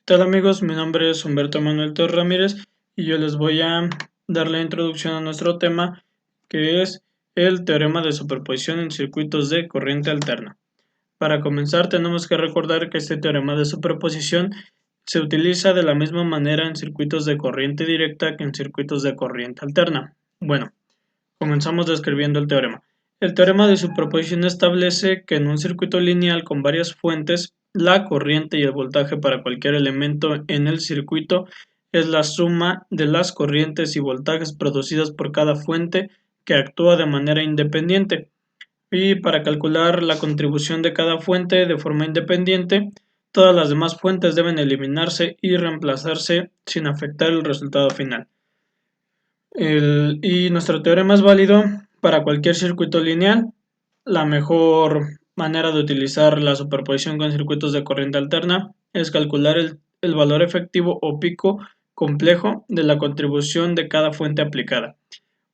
Tal amigos? Mi nombre es Humberto Manuel Torres Ramírez y yo les voy a dar la introducción a nuestro tema, que es el teorema de superposición en circuitos de corriente alterna. Para comenzar tenemos que recordar que este teorema de superposición se utiliza de la misma manera en circuitos de corriente directa que en circuitos de corriente alterna. Bueno, comenzamos describiendo el teorema. El teorema de superposición establece que en un circuito lineal con varias fuentes, la corriente y el voltaje para cualquier elemento en el circuito es la suma de las corrientes y voltajes producidas por cada fuente que actúa de manera independiente. Y para calcular la contribución de cada fuente de forma independiente, todas las demás fuentes deben eliminarse y reemplazarse sin afectar el resultado final. Y nuestro teorema es válido para cualquier circuito lineal. La mejor manera de utilizar la superposición con circuitos de corriente alterna es calcular el valor efectivo o pico complejo de la contribución de cada fuente aplicada,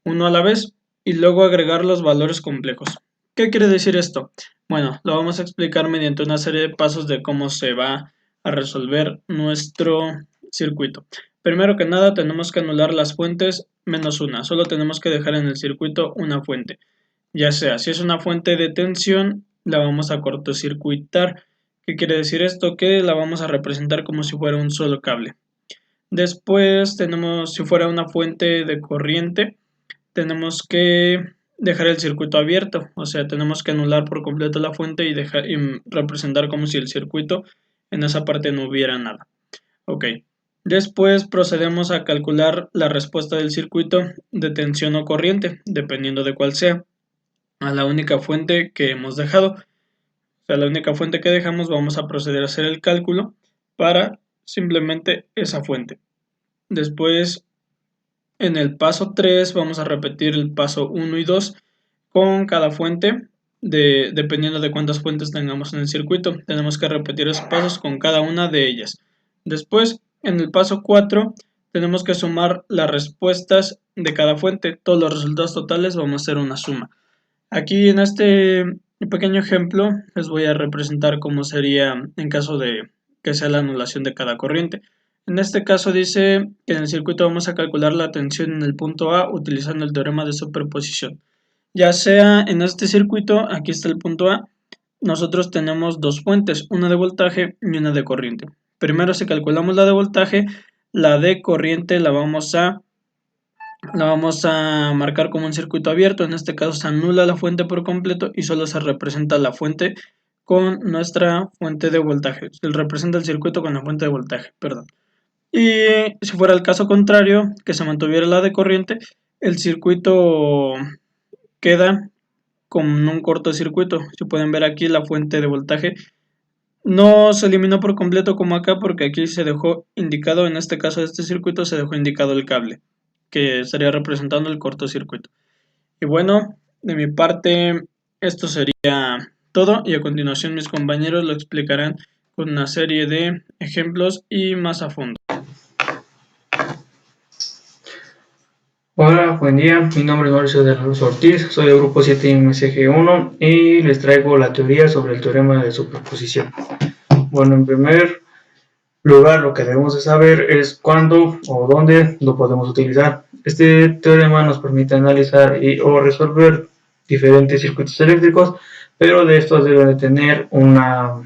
uno a la vez, y luego agregar los valores complejos. ¿Qué quiere decir esto? Bueno, lo vamos a explicar mediante una serie de pasos de cómo se va a resolver nuestro circuito. Primero que nada tenemos que anular las fuentes menos una, solo tenemos que dejar en el circuito una fuente. Ya sea, si es una fuente de tensión, la vamos a cortocircuitar. ¿Qué quiere decir esto? Que la vamos a representar como si fuera un solo cable. Después tenemos, si fuera una fuente de corriente, tenemos que dejar el circuito abierto, o sea, tenemos que anular por completo la fuente y representar como si el circuito en esa parte no hubiera nada. Ok, después procedemos a calcular la respuesta del circuito de tensión o corriente, dependiendo de cuál sea, a la única fuente que hemos dejado. O sea, la única fuente que dejamos, vamos a proceder a hacer el cálculo para simplemente esa fuente. Después, en el paso 3 vamos a repetir el paso 1 y 2 con cada fuente, dependiendo de cuántas fuentes tengamos en el circuito. Tenemos que repetir esos pasos con cada una de ellas. Después, en el paso 4, tenemos que sumar las respuestas de cada fuente. Todos los resultados totales vamos a hacer una suma. Aquí en este pequeño ejemplo les voy a representar cómo sería en caso de que sea la anulación de cada corriente. En este caso dice que en el circuito vamos a calcular la tensión en el punto A utilizando el teorema de superposición. Ya sea en este circuito, aquí está el punto A, nosotros tenemos dos fuentes, una de voltaje y una de corriente. Primero, si calculamos la de voltaje, la de corriente la vamos a marcar como un circuito abierto. En este caso se anula la fuente por completo y solo se representa la fuente con nuestra fuente de voltaje. Se representa el circuito con la fuente de voltaje, perdón. Y si fuera el caso contrario, que se mantuviera la de corriente, el circuito queda con un cortocircuito. Si pueden ver aquí, la fuente de voltaje no se eliminó por completo como acá, porque aquí se dejó indicado, en este caso de este circuito se dejó indicado el cable, que estaría representando el cortocircuito. Y bueno, de mi parte esto sería todo, y a continuación mis compañeros lo explicarán con una serie de ejemplos y más a fondo. Hola, buen día, mi nombre es Mauricio de la Luz Ortiz, soy del grupo 7 MSG1 y les traigo la teoría sobre el teorema de superposición. Bueno, en primer lugar lo que debemos de saber es cuándo o dónde lo podemos utilizar. Este teorema nos permite analizar o resolver diferentes circuitos eléctricos, pero de estos deben de tener una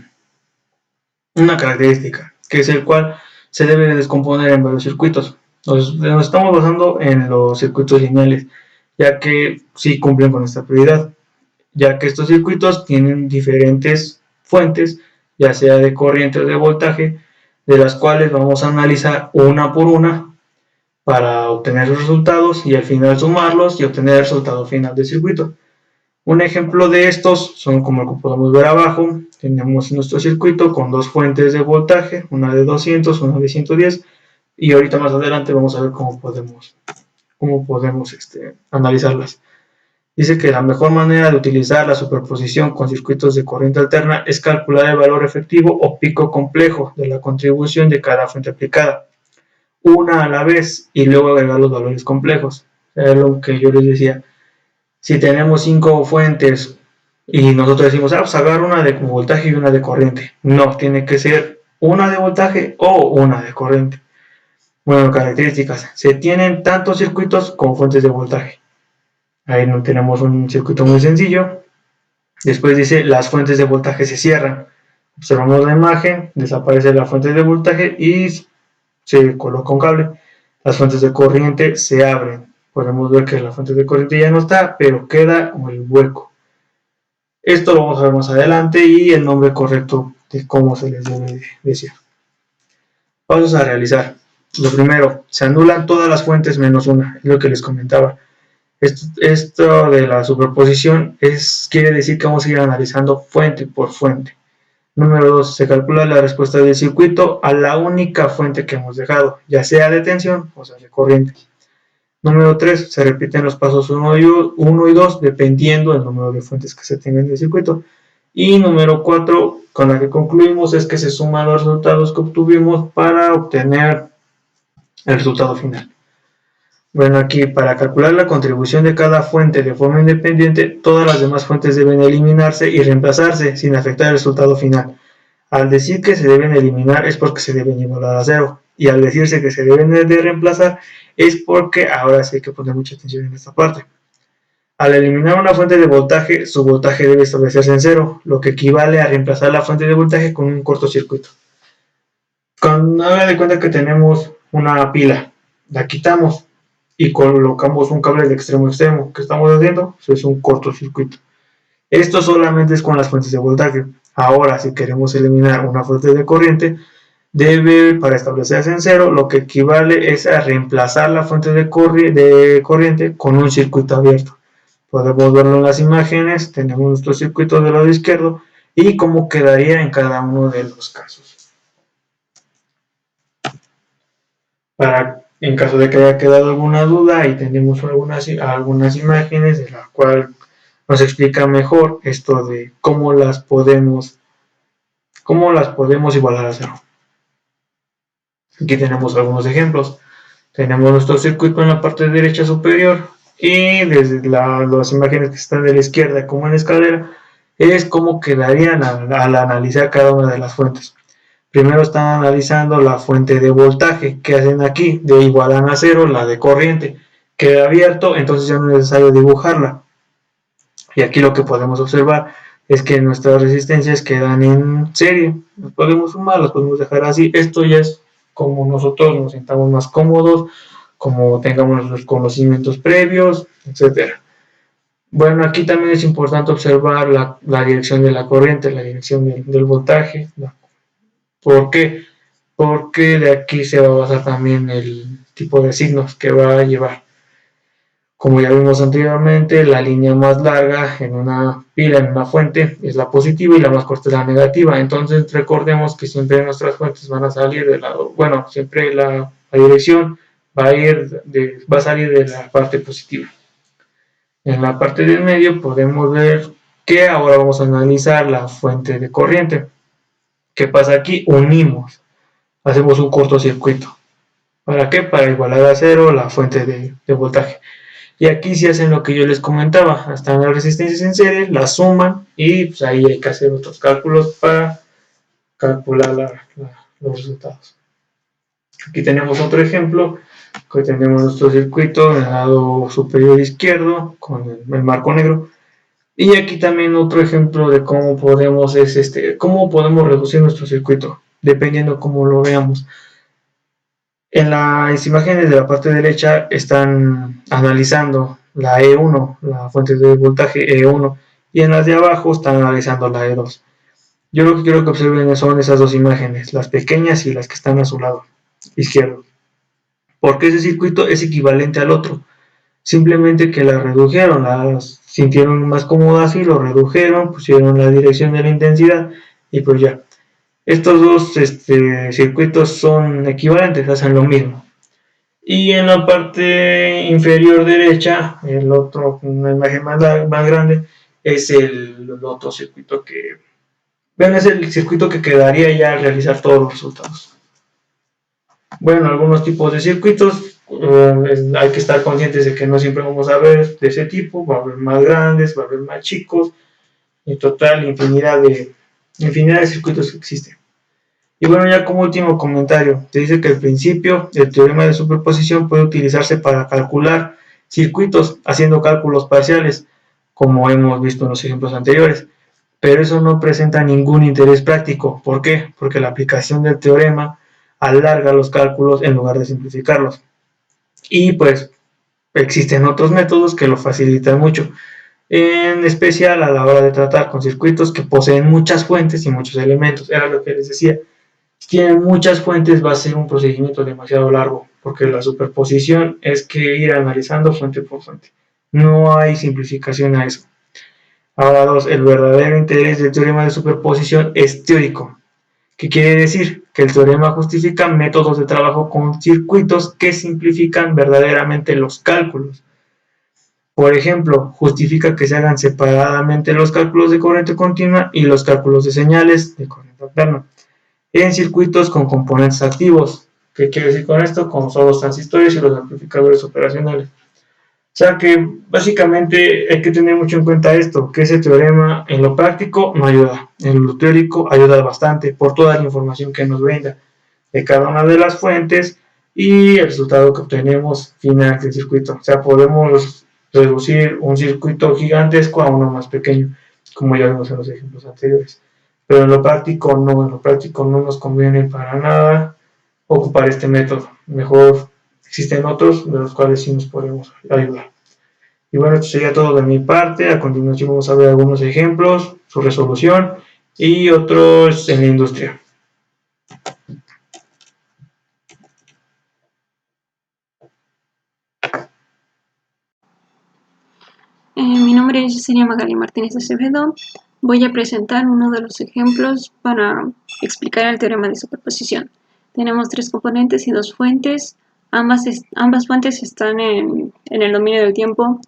característica, que es el cual se debe de descomponer en varios circuitos. Nos estamos basando en los circuitos lineales, ya que sí cumplen con esta prioridad, ya que estos circuitos tienen diferentes fuentes, ya sea de corriente o de voltaje, de las cuales vamos a analizar una por una para obtener los resultados y al final sumarlos y obtener el resultado final del circuito. Un ejemplo de estos son como lo que podemos ver abajo. Tenemos nuestro circuito con dos fuentes de voltaje, una de 200, una de 110, y ahorita más adelante vamos a ver cómo podemos analizarlas. Dice que la mejor manera de utilizar la superposición con circuitos de corriente alterna es calcular el valor efectivo o pico complejo de la contribución de cada fuente aplicada, una a la vez, y luego agregar los valores complejos. Es lo que yo les decía. Si tenemos 5 fuentes y nosotros decimos, pues agarro una de voltaje y una de corriente. No, tiene que ser una de voltaje o una de corriente. Bueno, características. Se tienen tanto circuitos como fuentes de voltaje. Ahí no tenemos un circuito muy sencillo. Después dice, las fuentes de voltaje se cierran. Observamos la imagen, desaparece la fuente de voltaje y se coloca un cable. Las fuentes de corriente se abren. Podemos ver que la fuente de corriente ya no está, pero queda el hueco. Esto lo vamos a ver más adelante y el nombre correcto de cómo se les debe decir. Pasos a realizar. Lo primero, se anulan todas las fuentes menos una, es lo que les comentaba. Esto de la superposición quiere decir que vamos a ir analizando fuente por fuente. Número 2, se calcula la respuesta del circuito a la única fuente que hemos dejado, ya sea de tensión o sea de corriente. Número 3, se repiten los pasos 1 y 2 dependiendo del número de fuentes que se tengan en el circuito. Y número 4, con la que concluimos, es que se suman los resultados que obtuvimos para obtener el resultado final. Bueno, aquí para calcular la contribución de cada fuente de forma independiente, todas las demás fuentes deben eliminarse y reemplazarse sin afectar el resultado final. Al decir que se deben eliminar es porque se deben igualar a cero, y al decirse que se deben de reemplazar es porque ahora sí hay que poner mucha atención en esta parte. Al eliminar una fuente de voltaje, su voltaje debe establecerse en cero, lo que equivale a reemplazar la fuente de voltaje con un cortocircuito. Haga de cuenta que tenemos una pila, la quitamos y colocamos un cable de extremo a extremo. ¿Qué estamos haciendo? Eso es un cortocircuito. Esto solamente es con las fuentes de voltaje. Ahora, si queremos eliminar una fuente de corriente, para establecerse en cero, lo que equivale es a reemplazar la fuente de corriente con un circuito abierto. Podemos verlo en las imágenes, tenemos nuestro circuito del lado izquierdo y cómo quedaría en cada uno de los casos. En caso de que haya quedado alguna duda, ahí tenemos algunas imágenes de la cual nos explica mejor esto de cómo las podemos igualar a cero. Aquí tenemos algunos ejemplos. Tenemos nuestro circuito en la parte derecha superior y desde las imágenes que están de la izquierda como en la escalera es cómo quedarían al analizar cada una de las fuentes. Primero están analizando la fuente de voltaje. ¿Qué hacen aquí? De igualan a cero la de corriente. Queda abierto, entonces ya no es necesario dibujarla. Y aquí lo que podemos observar es que nuestras resistencias quedan en serie. Las podemos sumar, las podemos dejar así. Esto ya es como nosotros nos sintamos más cómodos, como tengamos los conocimientos previos, etc. Bueno, aquí también es importante observar la dirección de la corriente, la dirección del voltaje. ¿Por qué? Porque de aquí se va a basar también el tipo de signos que va a llevar. Como ya vimos anteriormente, la línea más larga en una pila, en una fuente, es la positiva y la más corta es la negativa. Entonces recordemos que siempre nuestras fuentes van a salir del lado, bueno, siempre la dirección va a salir de la parte positiva. En la parte del medio podemos ver que ahora vamos a analizar la fuente de corriente. ¿Qué pasa aquí? Unimos, hacemos un cortocircuito. ¿Para qué? Para igualar a cero la fuente de voltaje. Y aquí sí hacen lo que yo les comentaba, están las resistencias en serie, las suman y pues ahí hay que hacer otros cálculos para calcular los resultados. Aquí tenemos otro ejemplo, que tenemos nuestro circuito en el lado superior izquierdo con el marco negro. Y aquí también otro ejemplo de cómo podemos reducir nuestro circuito, dependiendo cómo lo veamos. En las imágenes de la parte derecha están analizando la E1, la fuente de voltaje E1, y en las de abajo están analizando la E2. Yo lo que quiero que observen son esas dos imágenes, las pequeñas y las que están a su lado izquierdo. Porque ese circuito es equivalente al otro. Simplemente que las redujeron, las sintieron más cómodas y lo redujeron, pusieron la dirección de la intensidad y pues ya. Estos dos circuitos son equivalentes, hacen lo mismo. Y en la parte inferior derecha, una imagen más grande, es el otro circuito es el circuito que quedaría ya al realizar todos los resultados. Bueno, algunos tipos de circuitos, hay que estar conscientes de que no siempre vamos a ver de ese tipo, va a haber más grandes, va a haber más chicos, en total infinidad de circuitos que existen. Y bueno, ya como último comentario, te dice que el principio del teorema de superposición puede utilizarse para calcular circuitos haciendo cálculos parciales, como hemos visto en los ejemplos anteriores, pero eso no presenta ningún interés práctico. ¿Por qué? Porque la aplicación del teorema alarga los cálculos en lugar de simplificarlos. Y pues existen otros métodos que lo facilitan mucho, en especial a la hora de tratar con circuitos que poseen muchas fuentes y muchos elementos. Era lo que les decía. Si tienen muchas fuentes va a ser un procedimiento demasiado largo, porque la superposición es que ir analizando fuente por fuente. No hay simplificación a eso. Ahora dos, el verdadero interés del teorema de superposición es teórico. ¿Qué quiere decir? Que el teorema justifica métodos de trabajo con circuitos que simplifican verdaderamente los cálculos. Por ejemplo, justifica que se hagan separadamente los cálculos de corriente continua y los cálculos de señales de corriente alterna en circuitos con componentes activos. ¿Qué quiere decir con esto? Como son los transistores y los amplificadores operacionales. O sea que básicamente hay que tener mucho en cuenta esto, que ese teorema en lo práctico no ayuda, en lo teórico ayuda bastante por toda la información que nos brinda de cada una de las fuentes y el resultado que obtenemos final del circuito. O sea, podemos reducir un circuito gigantesco a uno más pequeño, como ya vimos en los ejemplos anteriores. Pero en lo práctico no nos conviene para nada ocupar este método. Mejor existen otros de los cuales sí nos podemos ayudar. Y bueno, esto sería todo de mi parte. A continuación vamos a ver algunos ejemplos, su resolución y otros en la industria. Mi nombre es Yesenia Magali Martínez Acevedo. Voy a presentar uno de los ejemplos para explicar el teorema de superposición. Tenemos tres componentes y dos fuentes. Ambas fuentes están en el dominio del tiempo.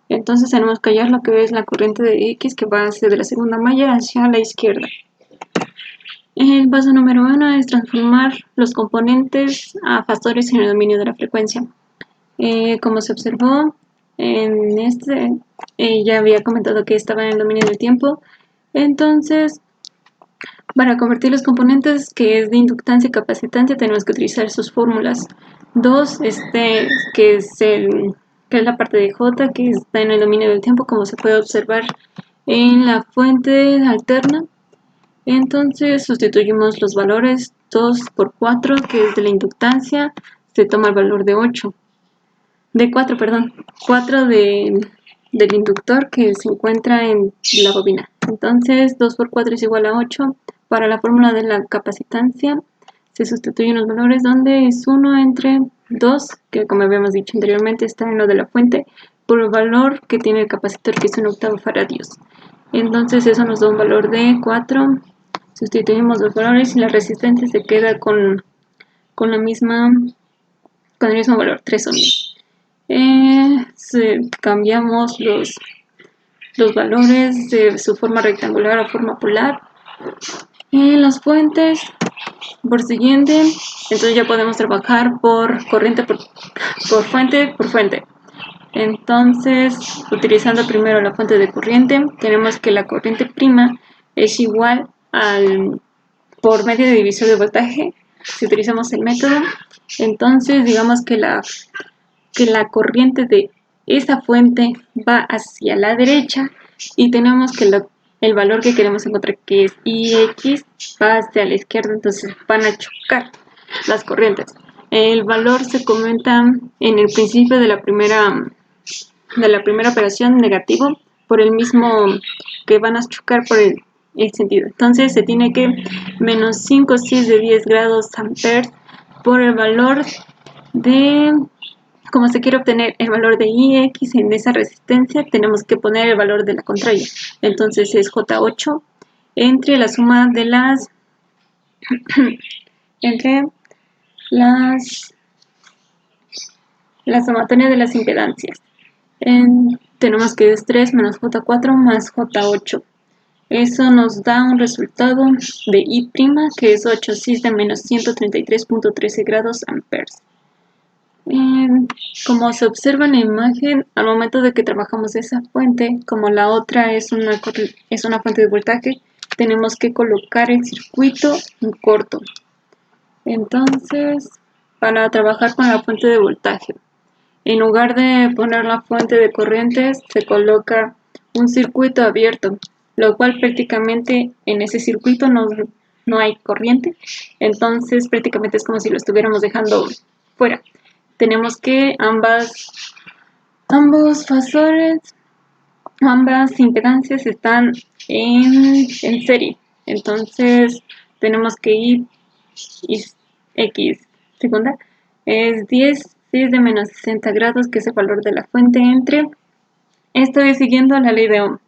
Entonces tenemos que hallar lo que es la corriente de X que va desde la segunda malla hacia la izquierda. El paso número 1 es transformar los componentes a factores en el dominio de la frecuencia. Como se observó en ya había comentado que estaba en el dominio del tiempo. Entonces, para convertir los componentes que es de inductancia y capacitancia, tenemos que utilizar sus fórmulas. 2, que es la parte de J, que está en el dominio del tiempo, como se puede observar en la fuente alterna. Entonces sustituimos los valores 2 por 4, que es de la inductancia, se toma el valor de 8. De 4, perdón. 4 del inductor que se encuentra en la bobina. Entonces 2 por 4 es igual a 8. Para la fórmula de la capacitancia se sustituyen los valores donde es 1 entre 2, que como habíamos dicho anteriormente está en lo de la fuente, por el valor que tiene el capacitor, que es un octavo faradios. Entonces eso nos da un valor de 4. Sustituimos los valores y la resistencia se queda con el mismo valor, 3 ohms. Cambiamos los valores de su forma rectangular a forma polar. Las fuentes, por siguiente, entonces ya podemos trabajar por corriente por fuente. Entonces, utilizando primero la fuente de corriente, tenemos que la corriente prima es igual por medio de divisor de voltaje. Si utilizamos el método, entonces digamos que la corriente de esa fuente va hacia la derecha y tenemos que el valor que queremos encontrar, que es IX, va hacia la izquierda, entonces van a chocar las corrientes. El valor se comenta en el principio de la primera operación negativo, por el mismo que van a chocar por el sentido. Entonces se tiene que menos 5 6 de 10 grados amperes por el valor de, como se quiere obtener el valor de IX en esa resistencia, tenemos que poner el valor de la contraria. Entonces es J8 entre la suma de las la sumatoria de las impedancias. Tenemos que es 3 menos J4 más J8. Eso nos da un resultado de I', que es 8 6 de menos 133.13 grados amperes. Como se observa en la imagen, al momento de que trabajamos esa fuente, como la otra es una fuente de voltaje, tenemos que colocar el circuito en corto. Entonces, para trabajar con la fuente de voltaje, en lugar de poner la fuente de corrientes, se coloca un circuito abierto, lo cual prácticamente en ese circuito no hay corriente, entonces prácticamente es como si lo estuviéramos dejando fuera. Tenemos que ambos fasores, ambas impedancias están en serie, entonces tenemos que X segunda es 10 6 de menos 60 grados, que es el valor de la fuente entre, estoy siguiendo la ley de Ohm,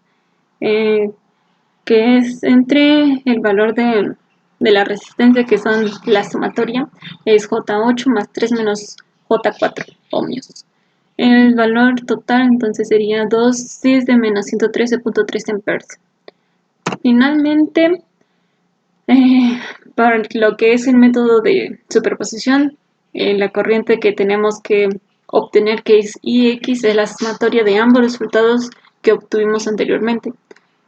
que es entre el valor de la resistencia, que son la sumatoria, es J8 más 3 menos J4 ohmios. El valor total entonces sería 2 6 de menos 113.3 amperes. Finalmente, para lo que es el método de superposición, la corriente que tenemos que obtener, que es IX, es la sumatoria de ambos resultados que obtuvimos anteriormente.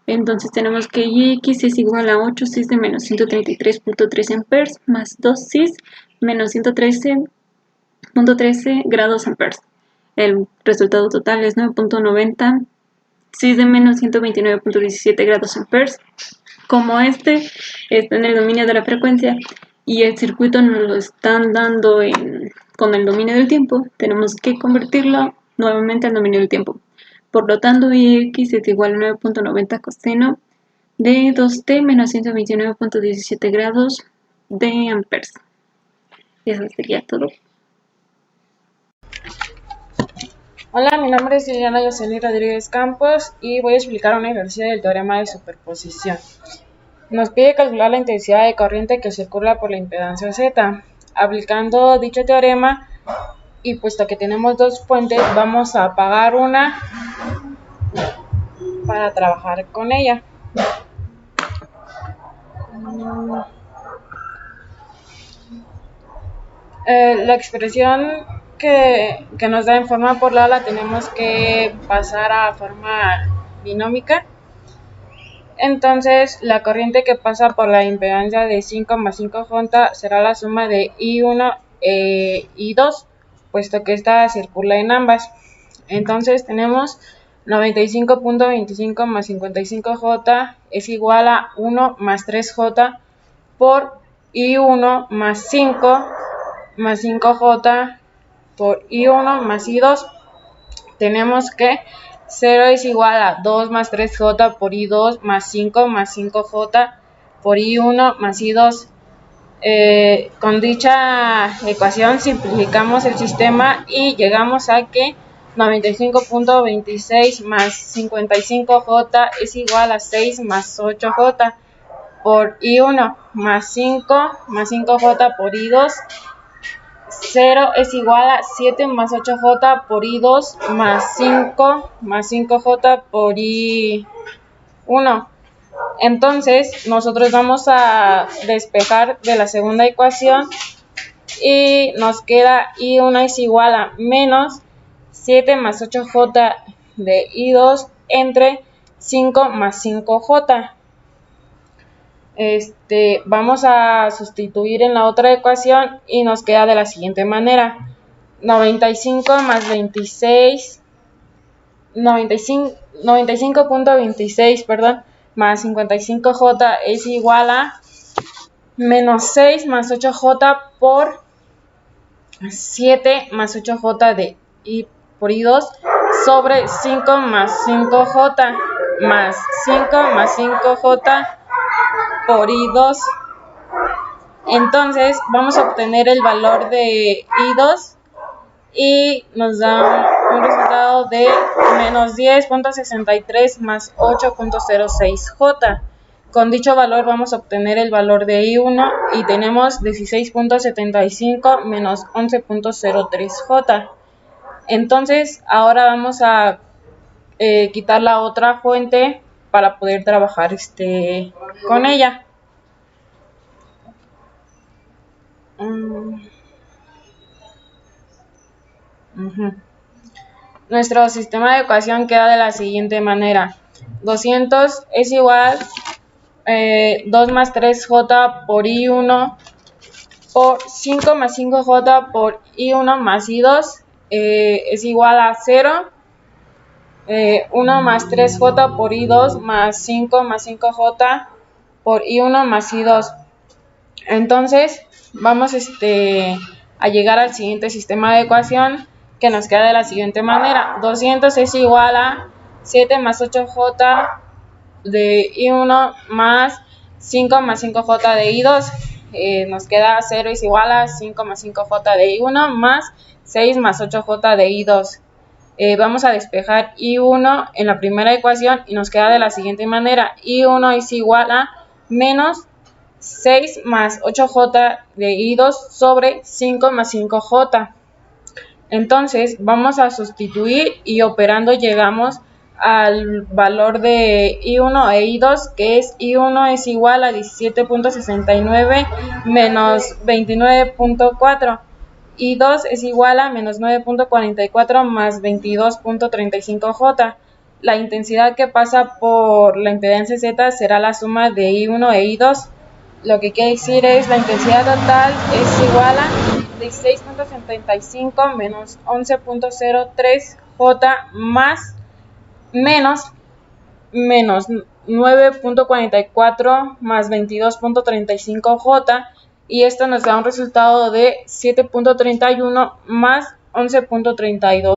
Entonces tenemos que IX es igual a 8 cis de menos 133.3 amperes más 2 cis menos 113.13 grados amperes. El resultado total es 9.90 cis de menos 129.17 grados amperes. Como este está en el dominio de la frecuencia y el circuito nos lo están dando con el dominio del tiempo, tenemos que convertirlo nuevamente al dominio del tiempo. Por lo tanto, Ix es igual a 9.90 coseno de 2t menos 129.17 grados de amperes. Y eso sería todo. Hola, mi nombre es Liliana Yoseli Rodríguez Campos y voy a explicar un ejercicio del teorema de superposición. Nos pide calcular la intensidad de corriente que circula por la impedancia Z. Aplicando dicho teorema, y puesto que tenemos dos fuentes, vamos a apagar una para trabajar con ella. La expresión que nos da en forma polar la tenemos que pasar a forma binómica. Entonces, la corriente que pasa por la impedancia de 5 más 5J será la suma de I1 e I2, puesto que esta circula en ambas. Entonces, tenemos 95.25 más 55J es igual a 1 más 3J por I1 más 5 más 5J por I1 más I2. Tenemos que 0 es igual a 2 más 3J por I2 más 5J por I1 más I2. Con dicha ecuación simplificamos el sistema y llegamos a que 95.26 más 55J es igual a 6 más 8J por I1 más 5J por I2. 0 es igual a 7 más 8J por I2 más 5J por I1. Entonces, nosotros vamos a despejar de la segunda ecuación y nos queda I1 es igual a menos 7 más 8J de I2 entre 5 más 5J. Vamos a sustituir en la otra ecuación y nos queda de la siguiente manera: 95.26, más 55J es igual a menos 6 más 8J por 7 más 8J de I por I2 sobre 5 más 5J más 5 más 5J por I2. Entonces vamos a obtener el valor de I2 y nos da un resultado de menos 10.63 más 8.06J. Con dicho valor vamos a obtener el valor de I1 y tenemos 16.75 menos 11.03J. Entonces ahora vamos a quitar la otra fuente para poder trabajar con ella. Nuestro sistema de ecuación queda de la siguiente manera: 200 es igual 2 más 3J por I1 por 5 más 5J por I1 más I2 es igual a 0. 1 más 3J por I2 más 5J por I1 más I2. Entonces vamos a llegar al siguiente sistema de ecuación, que nos queda de la siguiente manera. 200 es igual a 7 más 8J de I1 más 5 más 5J de I2. Nos queda 0 es igual a 5 más 5J de I1 más 6 más 8J de I2. Vamos a despejar I1 en la primera ecuación y nos queda de la siguiente manera. I1 es igual a menos 6 más 8J de I2 sobre 5 más 5J. Entonces vamos a sustituir y operando llegamos al valor de I1 e I2, que es I1 es igual a 17.69 menos 29.4. I2 es igual a menos 9.44 más 22.35J. La intensidad que pasa por la impedancia Z será la suma de I1 e I2. Lo que quiere decir es la intensidad total es igual a 16.75 menos 11.03J más menos 9.44 más 22.35J, y esto nos da un resultado de 7.31 más 11.32.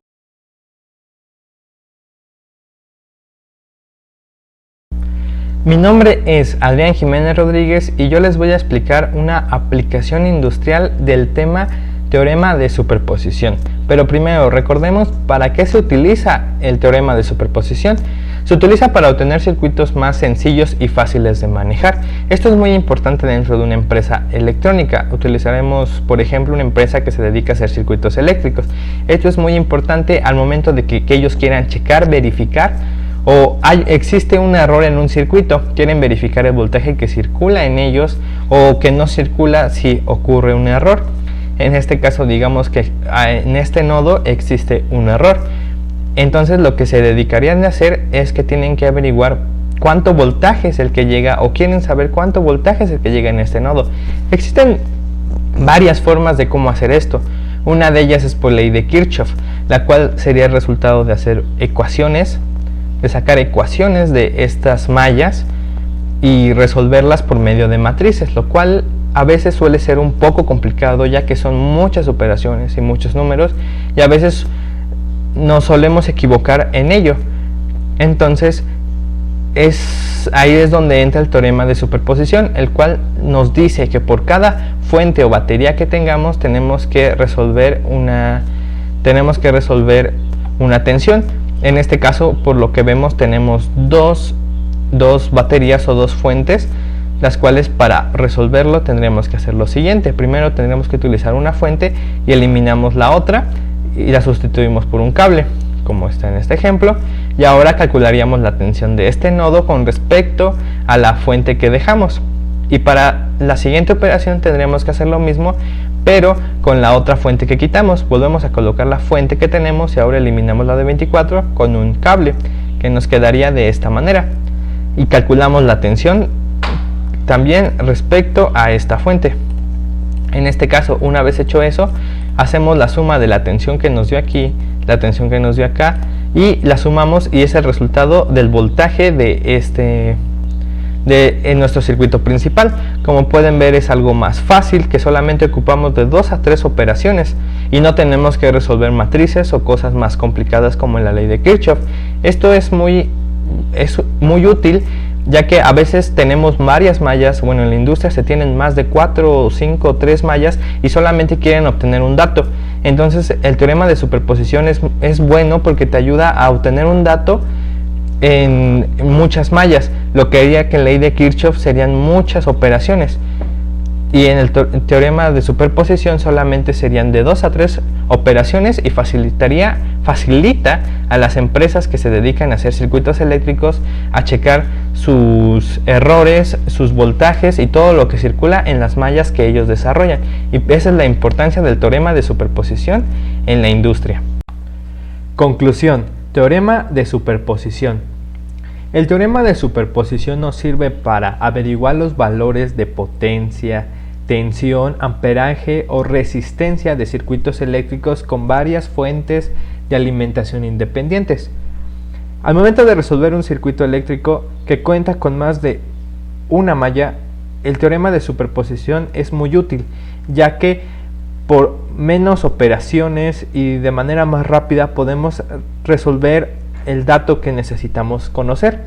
Mi nombre es Adrián Jiménez Rodríguez y yo les voy a explicar una aplicación industrial del tema teorema de superposición. Pero primero recordemos para qué se utiliza el teorema de superposición. Se utiliza para obtener circuitos más sencillos y fáciles de manejar. Esto es muy importante dentro de una empresa electrónica. Utilizaremos, por ejemplo, una empresa que se dedica a hacer circuitos eléctricos. Esto es muy importante al momento de que ellos quieran checar, verificar o existe un error en un circuito, quieren verificar el voltaje que circula en ellos o que no circula si ocurre un error. En este caso digamos que en este nodo existe un error. Entonces lo que se dedicarían a hacer es que tienen que averiguar cuánto voltaje es el que llega, o quieren saber cuánto voltaje es el que llega en este nodo. Existen varias formas de cómo hacer esto. Una de ellas es por ley de Kirchhoff, la cual sería el resultado de hacer ecuaciones, de sacar ecuaciones de estas mallas y resolverlas por medio de matrices, lo cual a veces suele ser un poco complicado, ya que son muchas operaciones y muchos números, y a veces nos solemos equivocar en ello. Entonces ahí es donde entra el teorema de superposición, el cual nos dice que por cada fuente o batería que tengamos tenemos que resolver una tensión. En este caso, por lo que vemos, tenemos dos baterías o dos fuentes, las cuales para resolverlo tendremos que hacer lo siguiente. Primero tendremos que utilizar una fuente y eliminamos la otra y la sustituimos por un cable, como está en este ejemplo, y ahora calcularíamos la tensión de este nodo con respecto a la fuente que dejamos. Y para la siguiente operación tendremos que hacer lo mismo, pero con la otra fuente que quitamos. Volvemos a colocar la fuente que tenemos y ahora eliminamos la de 24 con un cable, que nos quedaría de esta manera. Y calculamos la tensión también respecto a esta fuente. En este caso, una vez hecho eso, hacemos la suma de la tensión que nos dio aquí, la tensión que nos dio acá, y la sumamos, y es el resultado del voltaje en nuestro circuito principal. Como pueden ver, es algo más fácil, que solamente ocupamos de 2 a 3 operaciones y no tenemos que resolver matrices o cosas más complicadas como en la ley de Kirchhoff. Esto es muy útil, ya que a veces tenemos varias mallas. Bueno, en la industria se tienen más de 4 o 5 o 3 mallas y solamente quieren obtener un dato. Entonces el teorema de superposición es bueno porque te ayuda a obtener un dato en muchas mallas, lo que haría que en la ley de Kirchhoff serían muchas operaciones, y en el teorema de superposición solamente serían de 2 a 3 operaciones, y facilita a las empresas que se dedican a hacer circuitos eléctricos a checar sus errores, sus voltajes y todo lo que circula en las mallas que ellos desarrollan. Y esa es la importancia del teorema de superposición en la industria. Conclusión: teorema de superposición. El teorema de superposición nos sirve para averiguar los valores de potencia, tensión, amperaje o resistencia de circuitos eléctricos con varias fuentes de alimentación independientes. Al momento de resolver un circuito eléctrico que cuenta con más de una malla, el teorema de superposición es muy útil, ya que por menos operaciones y de manera más rápida podemos resolver el dato que necesitamos conocer.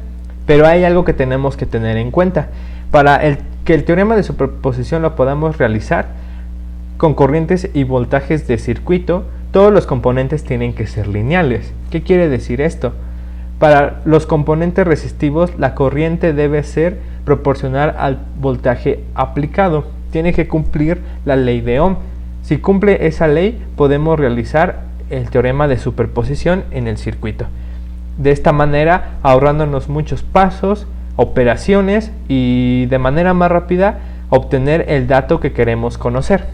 Pero hay algo que tenemos que tener en cuenta. Para que el teorema de superposición lo podamos realizar con corrientes y voltajes de circuito, todos los componentes tienen que ser lineales. ¿Qué quiere decir esto? Para los componentes resistivos, la corriente debe ser proporcional al voltaje aplicado. Tiene que cumplir la ley de Ohm. Si cumple esa ley, podemos realizar el teorema de superposición en el circuito. De esta manera, ahorrándonos muchos pasos, operaciones y de manera más rápida obtener el dato que queremos conocer.